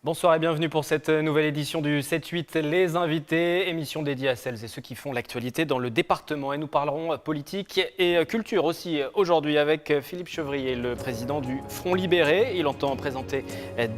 Bonsoir et bienvenue pour cette nouvelle édition du 7-8 Les Invités, émission dédiée à celles et ceux qui font l'actualité dans le département. Et nous parlerons politique et culture aussi aujourd'hui avec Philippe Chevrier, le président du Front Libéré. Il entend présenter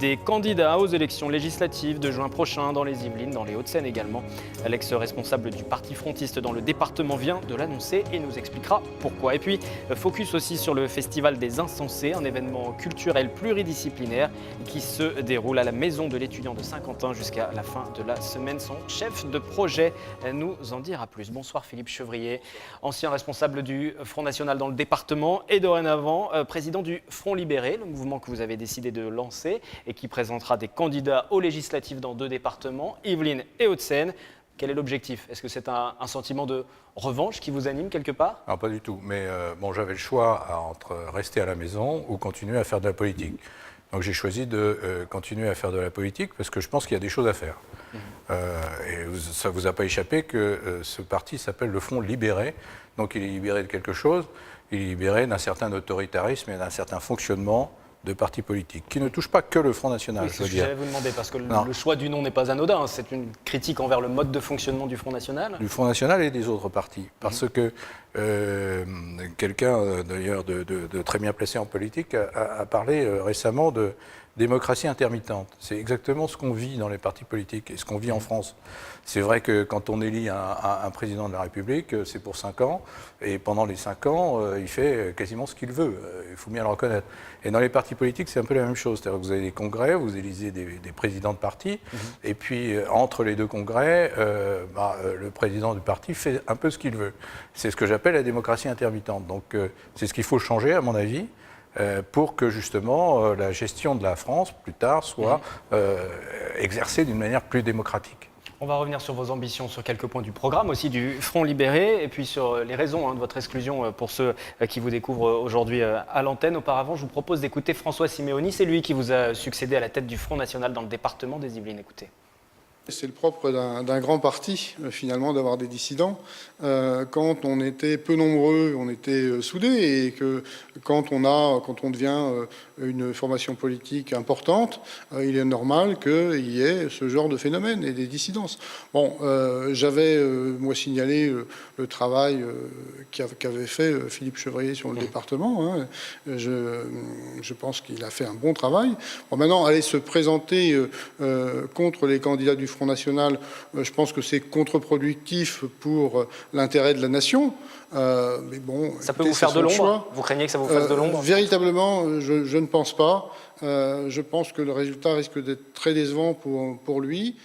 des candidats aux élections législatives de juin prochain dans les Yvelines, dans les Hauts-de-Seine également. L'ex-responsable du parti frontiste dans le département vient de l'annoncer et nous expliquera pourquoi. Et puis, focus aussi sur le Festival des Insensés, un événement culturel pluridisciplinaire qui se déroule à la Maison de l'étudiant de Saint-Quentin jusqu'à la fin de la semaine. Son chef de projet nous en dira plus. Bonsoir Philippe Chevrier, ancien responsable du Front National dans le département et dorénavant président du Front Libéré, le mouvement que vous avez décidé de lancer et qui présentera des candidats aux législatives dans 2 départements, Yvelines et Hauts-de-Seine. Quel est l'objectif? Est-ce que c'est un sentiment de revanche qui vous anime quelque part? Non, pas du tout. Mais j'avais le choix entre rester à la maison ou continuer à faire de la politique. Donc j'ai choisi de continuer à faire de la politique parce que je pense qu'il y a des choses à faire. Et ça ne vous a pas échappé que ce parti s'appelle le Front Libéré. Donc il est libéré de quelque chose. Il est libéré d'un certain autoritarisme et d'un certain fonctionnement de partis politiques, qui ne touche pas que le Front National. Oui, c'est ce que j'allais vous demander, parce que le choix du nom n'est pas anodin. C'est une critique envers le mode de fonctionnement du Front National. Du Front National et des autres partis. Parce que quelqu'un, d'ailleurs, de très bien placé en politique, a parlé récemment de démocratie intermittente. C'est exactement ce qu'on vit dans les partis politiques et ce qu'on vit en France. C'est vrai que quand on élit un président de la République, c'est pour 5 ans, et pendant les 5 ans, il fait quasiment ce qu'il veut. Il faut bien le reconnaître. Et dans les partis politiques, c'est un peu la même chose. C'est-à-dire que vous avez des congrès, vous élisez des présidents de partis, et puis entre les 2 congrès, le président du parti fait un peu ce qu'il veut. C'est ce que j'appelle la démocratie intermittente. Donc c'est ce qu'il faut changer, à mon avis, pour que justement la gestion de la France, plus tard, soit exercée d'une manière plus démocratique. On va revenir sur vos ambitions, sur quelques points du programme aussi du Front Libéré, et puis sur les raisons de votre exclusion pour ceux qui vous découvrent aujourd'hui à l'antenne. Auparavant, je vous propose d'écouter François Simeoni. C'est lui qui vous a succédé à la tête du Front National dans le département des Yvelines. Écoutez. C'est le propre d'un grand parti, finalement, d'avoir des dissidents. Quand on était peu nombreux, on était soudés, et que quand on devient une formation politique importante, il est normal qu'il y ait ce genre de phénomène et des dissidences. Bon, j'avais, moi, signalé le travail qu'avait fait Philippe Chevrier sur le département. Hein. Je pense qu'il a fait un bon travail. Bon, maintenant, aller se présenter contre les candidats du Front National, je pense que c'est contre-productif pour l'intérêt de la nation. Mais bon, ça peut vous faire de l'ombre? Vous craignez que ça vous fasse de l'ombre? Véritablement, je ne pense pas. Je pense que le résultat risque d'être très décevant pour lui.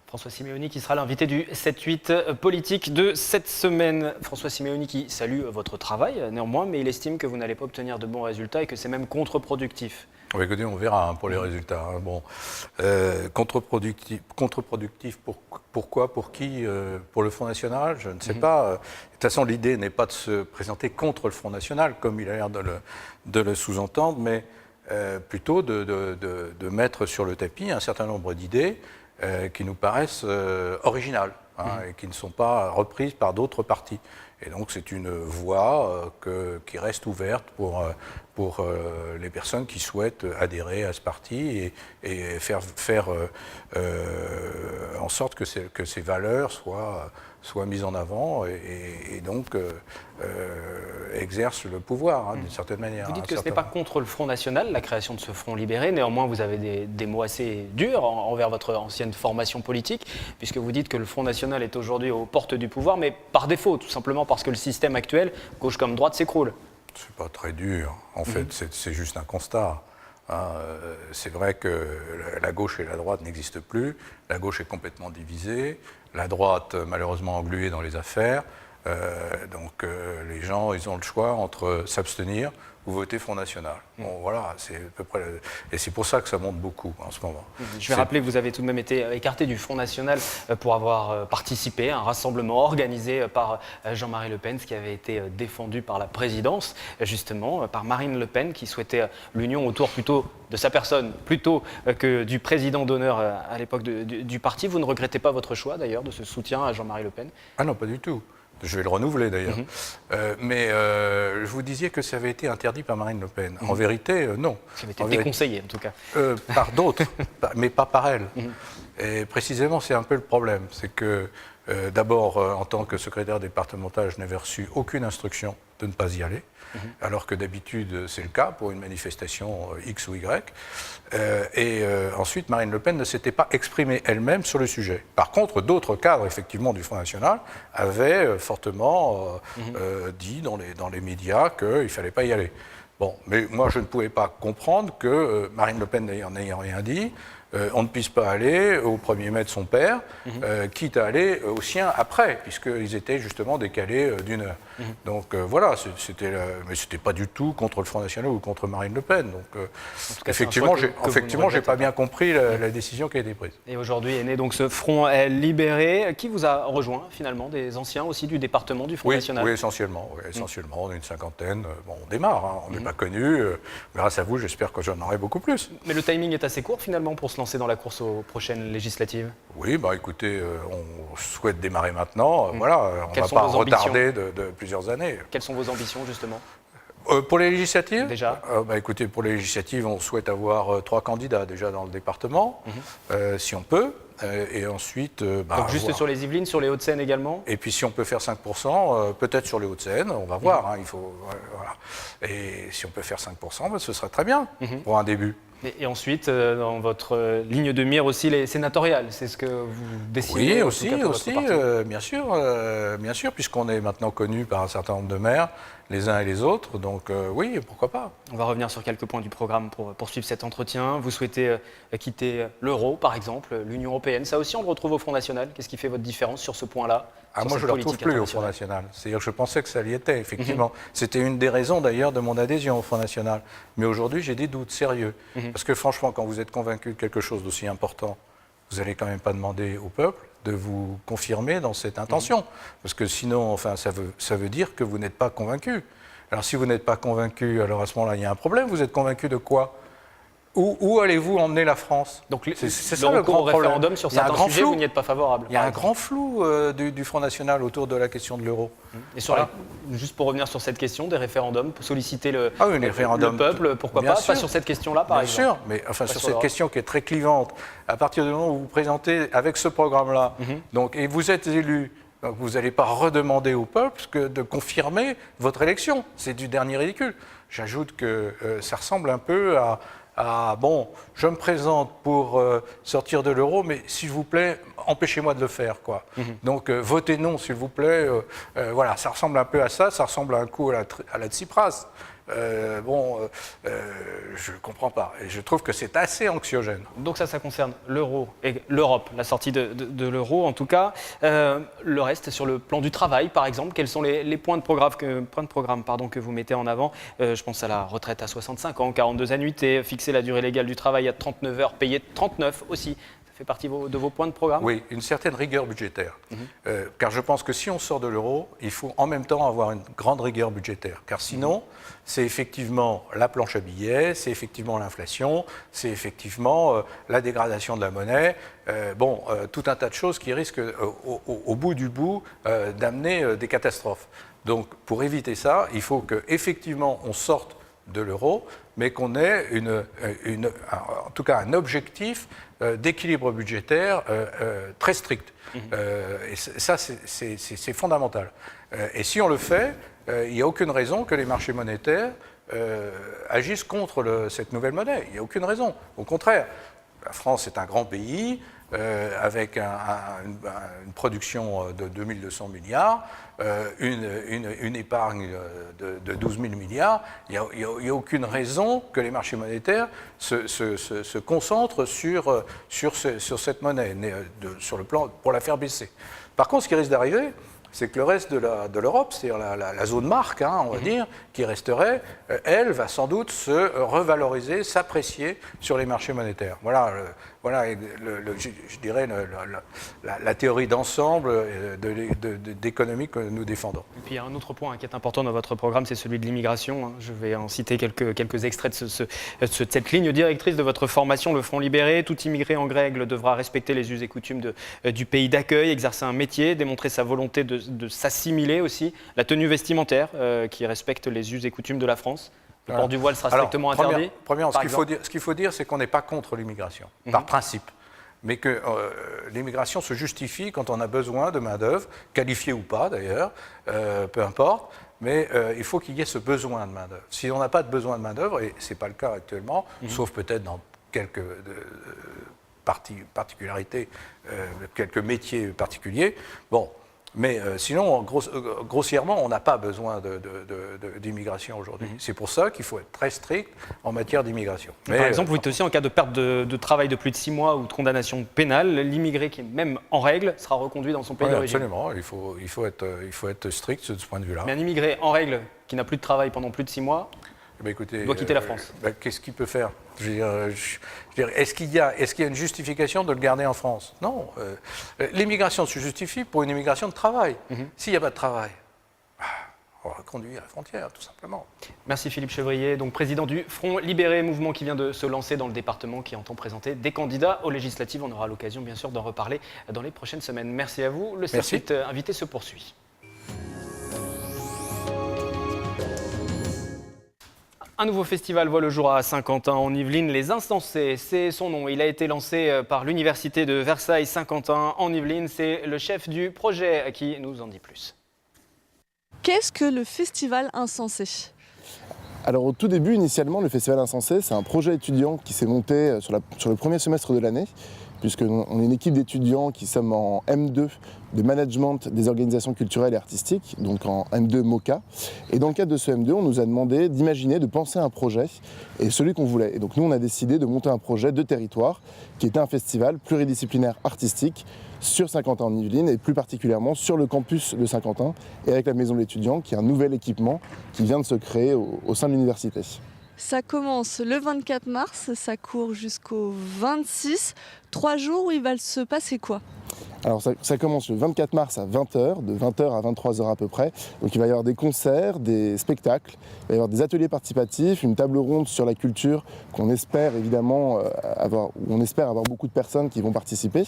François Simeoni qui sera l'invité du 7-8 politique de cette semaine. François Simeoni qui salue votre travail néanmoins, mais il estime que vous n'allez pas obtenir de bons résultats et que c'est même contre-productif. Oui, écoutez, on verra pour les résultats. Bon, contre-productif pourquoi? Pour qui? Pour le Front National? Je ne sais pas. De toute façon, l'idée n'est pas de se présenter contre le Front National, comme il a l'air de le sous-entendre, mais plutôt de mettre sur le tapis un certain nombre d'idées qui nous paraissent originales et qui ne sont pas reprises par d'autres partis. Et donc c'est une voie qui reste ouverte pour les personnes qui souhaitent adhérer à ce parti et faire en sorte que ces valeurs soient mises en avant et donc exercent le pouvoir d'une certaine manière. Vous dites que ce n'est pas contre le Front National, la création de ce Front Libéré. Néanmoins, vous avez des mots assez durs envers votre ancienne formation politique, puisque vous dites que le Front National est aujourd'hui aux portes du pouvoir, mais par défaut, tout simplement parce que le système actuel, gauche comme droite, s'écroule. C'est pas très dur. En fait, c'est juste un constat. C'est vrai que la gauche et la droite n'existent plus. La gauche est complètement divisée. La droite, malheureusement, engluée dans les affaires. Donc les gens, ils ont le choix entre s'abstenir ou voter Front National. Bon, voilà, c'est à peu près... Et c'est pour ça que ça monte beaucoup en ce moment. Je vais rappeler que vous avez tout de même été écarté du Front National pour avoir participé à un rassemblement organisé par Jean-Marie Le Pen, ce qui avait été défendu par la présidence, justement, par Marine Le Pen, qui souhaitait l'union autour plutôt de sa personne, plutôt que du président d'honneur à l'époque du parti. Vous ne regrettez pas votre choix, d'ailleurs, de ce soutien à Jean-Marie Le Pen? Ah non, pas du tout. Je vais le renouveler d'ailleurs. Mais vous disiez que ça avait été interdit par Marine Le Pen. En vérité, non. Ça avait été déconseillé en tout cas. Par d'autres, mais pas par elle. Et précisément, c'est un peu le problème. C'est que d'abord, en tant que secrétaire départemental, je n'avais reçu aucune instruction de ne pas y aller, alors que d'habitude, c'est le cas pour une manifestation X ou Y. Ensuite, Marine Le Pen ne s'était pas exprimée elle-même sur le sujet. Par contre, d'autres cadres, effectivement, du Front National avaient fortement dit dans les médias qu'il ne fallait pas y aller. Bon, mais moi, je ne pouvais pas comprendre que Marine Le Pen n'ayant rien dit, on ne puisse pas aller au 1er mai de son père, quitte à aller au sien après, puisqu'ils étaient justement décalés d'1 heure. Donc voilà, mais c'était pas du tout contre le Front National ou contre Marine Le Pen. Donc cas, effectivement, j'ai pas bien compris la décision qui a été prise. Et aujourd'hui est né donc ce Front libéré. Qui vous a rejoint finalement, des anciens aussi du département du Front National? Oui, essentiellement. On est une cinquantaine. Bon, on démarre, hein, on n'est pas connus. Grâce à vous, j'espère que j'en aurai beaucoup plus. Mais le timing est assez court finalement pour se lancer dans la course aux prochaines législatives. Oui, bah écoutez, on souhaite démarrer maintenant. Voilà, on ne va pas retarder de plusieurs années. Quelles sont vos ambitions justement? Pour les législatives? Déjà écoutez, pour les législatives, on souhaite avoir 3 candidats déjà dans le département, si on peut. Et ensuite... donc juste sur les Yvelines, sur les Hauts-de-Seine également? Et puis si on peut faire 5%, peut-être sur les Hauts-de-Seine, on va voir. Hein, il faut, voilà. Et si on peut faire 5%, ce serait très bien pour un début. Et ensuite, dans votre ligne de mire aussi, les sénatoriales, c'est ce que vous décidez? Oui, aussi, bien sûr, puisqu'on est maintenant connu par un certain nombre de maires, les uns et les autres, donc oui, pourquoi pas. On va revenir sur quelques points du programme pour poursuivre cet entretien. Vous souhaitez quitter l'euro, par exemple, l'Union européenne. Ça aussi, on le retrouve au Front National. Qu'est-ce qui fait votre différence sur ce point-là? Moi, je ne le retrouve plus au Front National. C'est-à-dire que je pensais que ça y était, effectivement. C'était une des raisons, d'ailleurs, de mon adhésion au Front National. Mais aujourd'hui, j'ai des doutes sérieux. Parce que, franchement, quand vous êtes convaincu de quelque chose d'aussi important, vous n'allez quand même pas demander au peuple de vous confirmer dans cette intention. Parce que sinon, enfin, ça veut dire que vous n'êtes pas convaincu. Alors, si vous n'êtes pas convaincu, alors à ce moment-là, il y a un problème. Vous êtes convaincu de quoi? Où allez-vous emmener la France? Donc, c'est ça le grand référendum sur certains sujets, vous n'y êtes pas favorable. Il y a un grand flou du Front National autour de la question de l'euro. Et juste pour revenir sur cette question des référendums, pour solliciter le peuple, pourquoi pas sur cette question-là, par exemple? Bien sûr, mais enfin sur cette question qui est très clivante, à partir du moment où vous vous présentez avec ce programme-là, et vous êtes élu, donc vous n'allez pas redemander au peuple de confirmer votre élection. C'est du dernier ridicule. J'ajoute que ça ressemble un peu à je me présente pour sortir de l'euro, mais s'il vous plaît, empêchez-moi de le faire, quoi. Donc, votez non, s'il vous plaît. Voilà, ça ressemble un peu à ça, ça ressemble à un coup à la Tsipras. Je ne comprends pas. Et je trouve que c'est assez anxiogène. Donc ça concerne l'euro et l'Europe, la sortie de l'euro en tout cas. Le reste, sur le plan du travail, par exemple, quels sont les points de programme que vous mettez en avant? Je pense à la retraite à 65 ans, 42 annuités, fixer la durée légale du travail à 39 heures, payer 39 aussi. Ça fait partie de vos points de programme? Oui, une certaine rigueur budgétaire. Car je pense que si on sort de l'euro, il faut en même temps avoir une grande rigueur budgétaire. Car sinon, c'est effectivement la planche à billets, c'est effectivement l'inflation, c'est effectivement la dégradation de la monnaie, tout un tas de choses qui risquent au bout du bout d'amener des catastrophes. Donc pour éviter ça, il faut qu'effectivement on sorte de l'euro, mais qu'on ait en tout cas un objectif d'équilibre budgétaire très strict. Et ça, c'est fondamental. Et si on le fait, il n'y a aucune raison que les marchés monétaires agissent contre cette nouvelle monnaie. Il n'y a aucune raison. Au contraire, la France est un grand pays avec une production de 2200 milliards, une épargne de 12 000 milliards. Il n'y a aucune raison que les marchés monétaires se concentrent sur cette monnaie, sur le plan pour la faire baisser. Par contre, ce qui risque d'arriver, c'est que le reste de l'Europe, c'est-à-dire la zone marque, on va dire, qui resterait, elle va sans doute se revaloriser, s'apprécier sur les marchés monétaires. Voilà, voilà, je dirais la théorie d'ensemble d'économie que nous défendons. Et puis il y a un autre point qui est important dans votre programme, c'est celui de l'immigration. Je vais en citer quelques extraits de cette ligne directrice de votre formation, le Front Libéré. Tout immigré en règle devra respecter les us et coutumes du pays d'accueil, exercer un métier, démontrer sa volonté de s'assimiler aussi, la tenue vestimentaire qui respecte les us et coutumes de la France. Le port du voile sera strictement interdit. Premièrement, ce qu'il faut dire, c'est qu'on n'est pas contre l'immigration, par principe. Mais que l'immigration se justifie quand on a besoin de main-d'œuvre, qualifiée ou pas d'ailleurs, peu importe, mais il faut qu'il y ait ce besoin de main-d'œuvre. Si on n'a pas de besoin de main-d'œuvre, et ce n'est pas le cas actuellement, sauf peut-être dans quelques particularités, quelques métiers particuliers, bon. Mais sinon, grossièrement, on n'a pas besoin d'immigration aujourd'hui. C'est pour ça qu'il faut être très strict en matière d'immigration. Par exemple, vous dites aussi en cas de perte de travail de plus de 6 mois ou de condamnation pénale, l'immigré qui est même en règle sera reconduit dans son pays d'origine. Absolument, il faut être strict de ce point de vue-là. Mais un immigré en règle qui n'a plus de travail pendant plus de 6 mois écoutez, doit quitter la France. Qu'est-ce qu'il peut faire? Est-ce qu'il y a une justification de le garder en France? Non. L'immigration se justifie pour une immigration de travail. S'il n'y a pas de travail, on va conduire à la frontière, tout simplement. Merci Philippe Chevrier, donc président du Front Libéré, mouvement qui vient de se lancer dans le département, qui entend présenter des candidats aux législatives. On aura l'occasion bien sûr d'en reparler dans les prochaines semaines. Merci à vous. Le 7-8 invité se poursuit. Un nouveau festival voit le jour à Saint-Quentin, en Yvelines. Les Insensés, c'est son nom. Il a été lancé par l'Université de Versailles-Saint-Quentin en Yvelines. C'est le chef du projet qui nous en dit plus. Qu'est-ce que le festival Insensé ? Alors au tout début, initialement, le festival Insensé, c'est un projet étudiant qui s'est monté sur le premier semestre de l'année, puisqu'on est une équipe d'étudiants qui sommes en M2 de management des organisations culturelles et artistiques, donc en M2 MOCA. Et dans le cadre de ce M2, on nous a demandé d'imaginer, de penser un projet, et celui qu'on voulait. Et donc nous, on a décidé de monter un projet de territoire, qui était un festival pluridisciplinaire artistique sur Saint-Quentin en Yvelines, et plus particulièrement sur le campus de Saint-Quentin, et avec la Maison de l'étudiant, qui est un nouvel équipement qui vient de se créer au sein de l'université. Ça commence le 24 mars, ça court jusqu'au 26. 3 jours où il va se passer quoi ? Alors ça commence le 24 mars à 20h, de 20h à 23h à peu près. Donc il va y avoir des concerts, des spectacles, il va y avoir des ateliers participatifs, une table ronde sur la culture qu'on espère évidemment avoir beaucoup de personnes qui vont participer.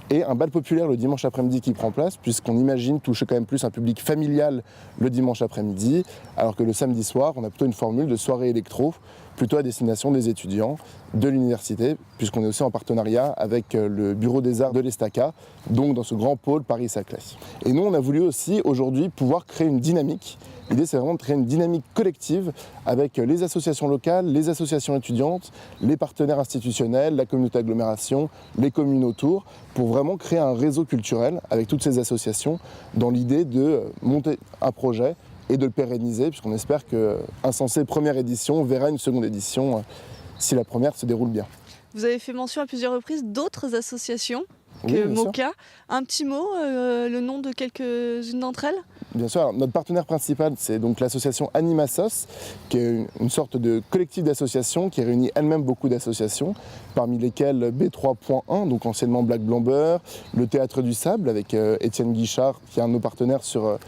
Et un bal populaire le dimanche après-midi qui prend place, puisqu'on imagine toucher quand même plus un public familial le dimanche après-midi, alors que le samedi soir, on a plutôt une formule de soirée électro, plutôt à destination des étudiants de l'université, puisqu'on est aussi en partenariat avec le Bureau des Arts de l'Estaca, donc dans ce grand pôle Paris-Saclay. Et nous, on a voulu aussi aujourd'hui pouvoir créer une dynamique. L'idée, c'est vraiment de créer une dynamique collective avec les associations locales, les associations étudiantes, les partenaires institutionnels, la communauté d'agglomération, les communes autour, pour vraiment créer un réseau culturel avec toutes ces associations dans l'idée de monter un projet et de le pérenniser, puisqu'on espère que Insensé première édition verra une seconde édition si la première se déroule bien. Vous avez fait mention à plusieurs reprises d'autres associations que Oui, bien MOCA. Un petit mot, le nom de quelques-unes d'entre elles ? Bien sûr, alors, notre partenaire principal, c'est donc l'association Animasos, qui est une sorte de collectif d'associations qui réunit elle-même beaucoup d'associations, parmi lesquelles B3.1, donc anciennement Black Blamber, le Théâtre du Sable, avec Étienne Guichard, qui est un de nos partenaires sur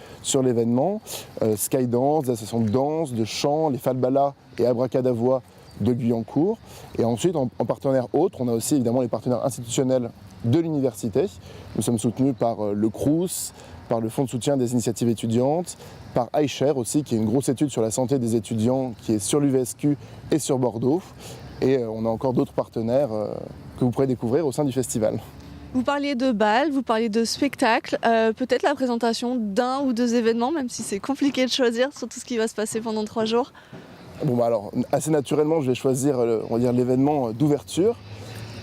l'événement, Skydance, l'association de danse, de chant, les Falbala et Abracadavoie de Guyancourt. Et ensuite, en partenaire autre, on a aussi évidemment les partenaires institutionnels de l'université. Nous sommes soutenus par le Crous, par le Fonds de soutien des initiatives étudiantes, par iShare aussi, qui est une grosse étude sur la santé des étudiants, qui est sur l'UVSQ et sur Bordeaux. Et on a encore d'autres partenaires que vous pourrez découvrir au sein du festival. Vous parliez de bal, vous parliez de spectacle, peut-être la présentation d'un ou deux événements, même si c'est compliqué de choisir sur tout ce qui va se passer pendant 3 jours. Bon, bah alors, assez naturellement, je vais choisir on va dire, l'événement d'ouverture,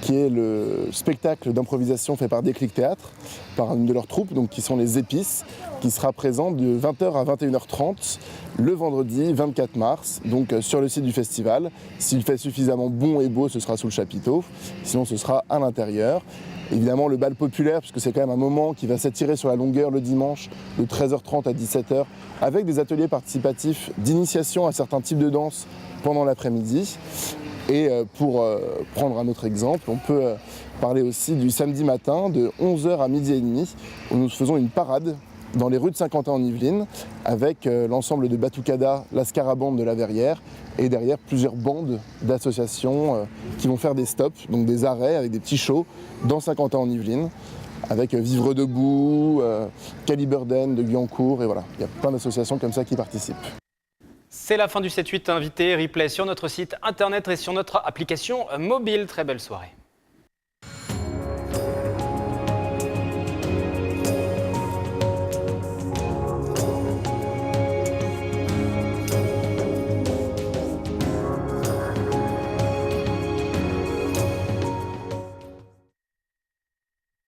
qui est le spectacle d'improvisation fait par Déclic Théâtre, par une de leurs troupes, donc qui sont les Épices, qui sera présent de 20h à 21h30 le vendredi 24 mars, donc sur le site du festival. S'il fait suffisamment bon et beau, ce sera sous le chapiteau, sinon ce sera à l'intérieur. Évidemment le bal populaire, puisque c'est quand même un moment qui va s'étirer sur la longueur le dimanche, de 13h30 à 17h, avec des ateliers participatifs d'initiation à certains types de danse pendant l'après-midi. Et pour prendre un autre exemple, on peut parler aussi du samedi matin de 11h à 12h30 où nous faisons une parade dans les rues de Saint-Quentin en Yvelines avec l'ensemble de Batucada, la Scarabande de la Verrière et derrière plusieurs bandes d'associations qui vont faire des stops, donc des arrêts avec des petits shows dans Saint-Quentin en Yvelines avec Vivre Debout, Caliburden de Guyancourt et voilà, il y a plein d'associations comme ça qui participent. C'est la fin du 7-8 invité, replay sur notre site internet et sur notre application mobile. Très belle soirée.